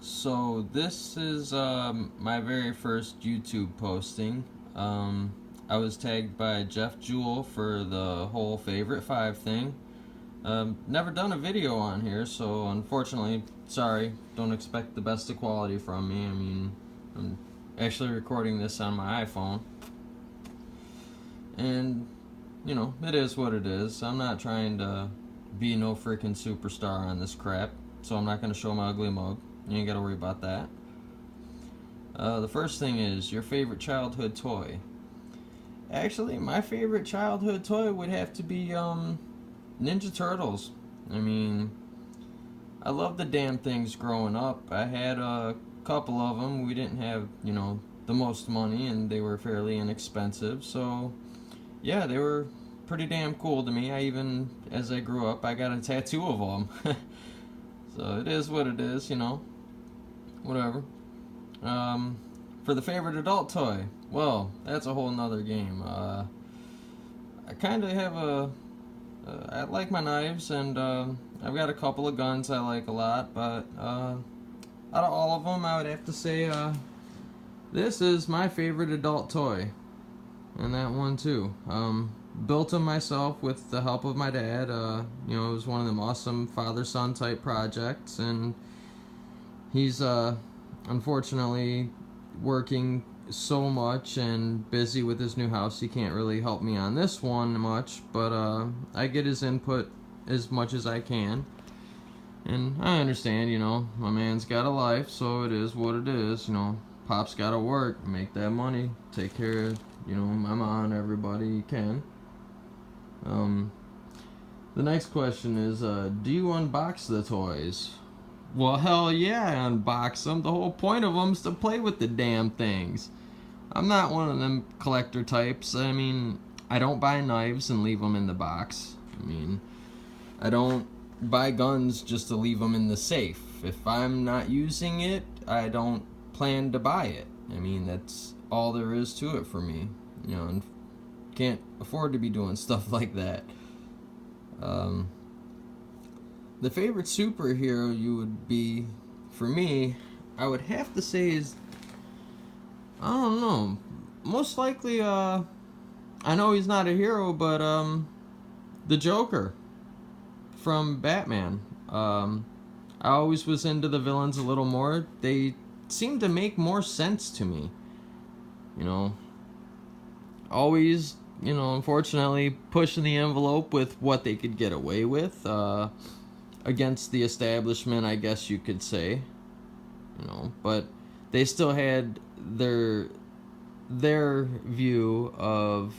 So this is my very first YouTube posting. I was tagged by Jewell for the whole favorite five thing. Never done a video on here, so unfortunately, sorry, don't expect the best of quality from me. I mean, I'm actually recording this on my iPhone. And, you know, it is what it is. I'm not trying to be no freaking superstar on this crap, so I'm not going to show my ugly mug. You ain't got to worry about that. The first thing is your favorite childhood toy. Actually, my favorite childhood toy would have to be Ninja Turtles. I mean, I loved the damn things growing up. I had a couple of them. We didn't have, the most money, and they were fairly inexpensive. So, yeah, they were pretty damn cool to me. I even, as I grew up, I got a tattoo of them. So it is what it is, whatever. For the favorite adult toy, well, that's a whole nother game. I kind of have I like my knives, and I've got a couple of guns I like a lot, but out of all of them, I would have to say this is my favorite adult toy, and that one too. Built them myself with the help of my dad. It was one of them awesome father-son type projects, and he's unfortunately working so much and busy with his new house, he can't really help me on this one much, but I get his input as much as I can, and I understand, my man's got a life, so it is what it is. Pop's gotta work, make that money, take care of, my mom and everybody he can. The next question is, do you unbox the toys? Well, hell yeah, I unbox them. The whole point of them is to play with the damn things. I'm not one of them collector types. I mean, I don't buy knives and leave them in the box. I mean, I don't buy guns just to leave them in the safe. If I'm not using it, I don't plan to buy it. I mean, that's all there is to it for me. And can't afford to be doing stuff like that. The favorite superhero you would be, for me, I would have to say is, I don't know, most likely, I know he's not a hero, but, the Joker from Batman. I always was into the villains a little more. They seem to make more sense to me. Always, unfortunately, pushing the envelope with what they could get away with, against the establishment, I guess you could say, but they still had their view of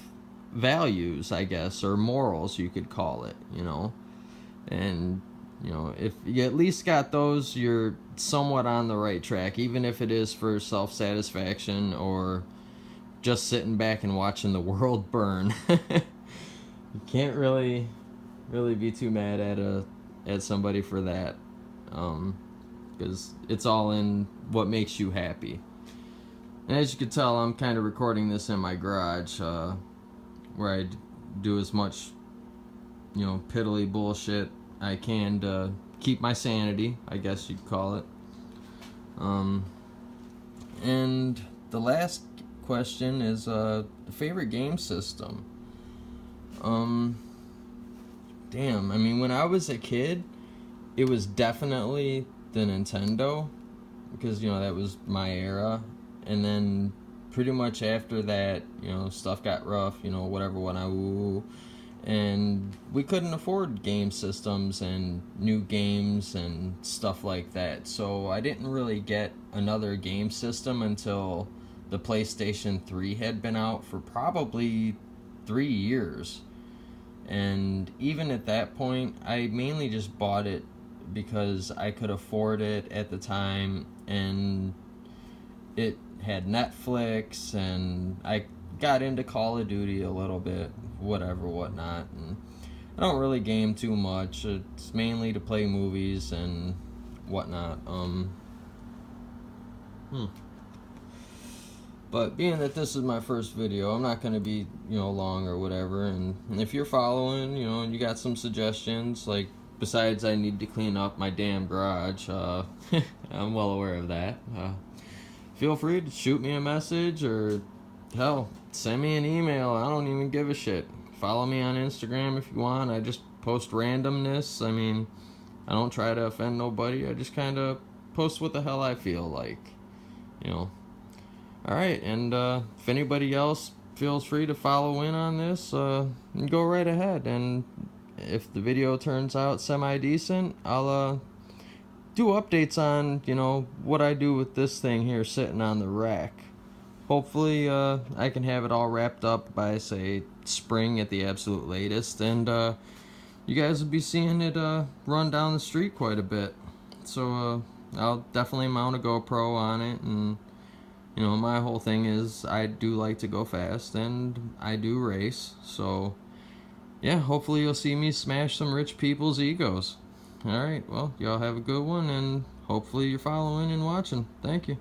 values, I guess, or morals, you could call it, and if you at least got those, you're somewhat on the right track, even if it is for self-satisfaction or just sitting back and watching the world burn. You can't really be too mad at somebody for that, because it's all in what makes you happy. And as you can tell, I'm kind of recording this in my garage, where I do as much, piddly bullshit I can to keep my sanity, I guess you'd call it. And the last question is the favorite game system. Damn, I mean, when I was a kid, it was definitely the Nintendo, because, that was my era, and then pretty much after that, stuff got rough, whatever, when and we couldn't afford game systems and new games and stuff like that, so I didn't really get another game system until the PlayStation 3 had been out for probably 3 years. And even at that point, I mainly just bought it because I could afford it at the time, and it had Netflix, and I got into Call of Duty a little bit, whatnot, and I don't really game too much. It's mainly to play movies and whatnot. But being that this is my first video, I'm not going to be, long or whatever. And if you're following, and you got some suggestions, like, Besides, I need to clean up my damn garage. I'm well aware of that. Feel free to shoot me a message or, hell, send me an email. I don't even give a shit. Follow me on Instagram if you want. I just post randomness. I mean, I don't try to offend nobody. I just kind of post what the hell I feel like, you know. All right, and if anybody else feels free to follow in on this, go right ahead. And if the video turns out semi-decent, I'll do updates on, what I do with this thing here sitting on the rack. Hopefully, I can have it all wrapped up by, say, spring at the absolute latest, and you guys will be seeing it run down the street quite a bit. So I'll definitely mount a GoPro on it, and my whole thing is I do like to go fast, and I do race. So yeah, hopefully you'll see me smash some rich people's egos. Alright, well, y'all have a good one, and hopefully you're following and watching. Thank you.